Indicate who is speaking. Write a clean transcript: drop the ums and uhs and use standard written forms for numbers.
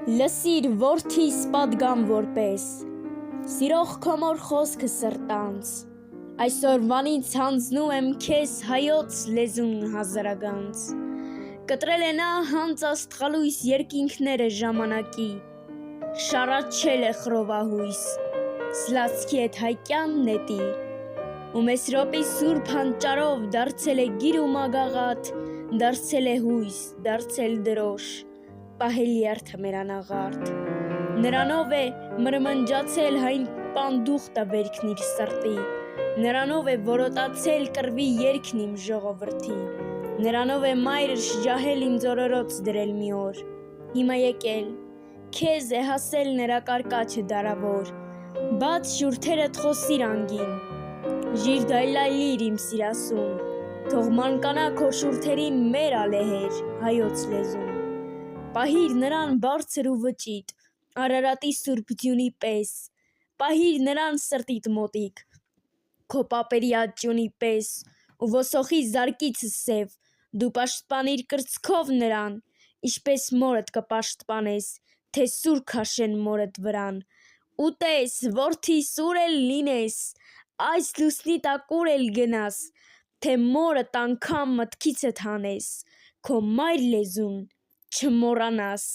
Speaker 1: Լսիր որդիս պատգամ որպես, սիրող քամոր խոսքը սրտանց, այսօրվանից հանձնում եմ քեզ հայոց լեզուն հազարագանց, կտրել է նա հանց աստղալույս երկինքները ժամանակի, շառաչել է խռովահույս, սլացքի հետ հայկյան նետի, ու Մեսրոպի սուրբ հանճարով դարձել է գիր ու մագաղաթ, դարձել է հույս, դարձել դրոշ, պահել երթը մեր անաղարդ, նրանով է մրմնջացել հայն պանդուխտը վերքն իր սրտի, նրանով է որոտացել կռվի երգն իմ ժողովրդի, նրանով է մայրս ջահել ինձ օրորոց դրել մի օր, հիմա եկել, քեզ է հասել նրա կարկաչը դարավոր, բաց շուրթերդ խոսիր անգին, ժիր դայլայլիր իմ սիրասուն, թող մանկանա քո շուրթերի մեր ալեհեր, հայոց լեզուն, պահիր նրան բարձր ու վճիտ, Արարատի սուրբ ձյունի պես, պահիր նրան սրտիդ մոտիկ, քո պապերի ատճյունի պես, ու ոսոխի զարկիցը սև, դու պաշտպանիր կրծքով նրան, ինչպես մորդ կպաշտպանես, թե սուր քաշեն մորդ վրան, ուտես, որդիս ուր էլ լինես, այս լուսնի տակ ուր էլ գնաս, թե մորդ անգամ մտքիցդ հանես, քո մայր լեզուն չմոռանաս։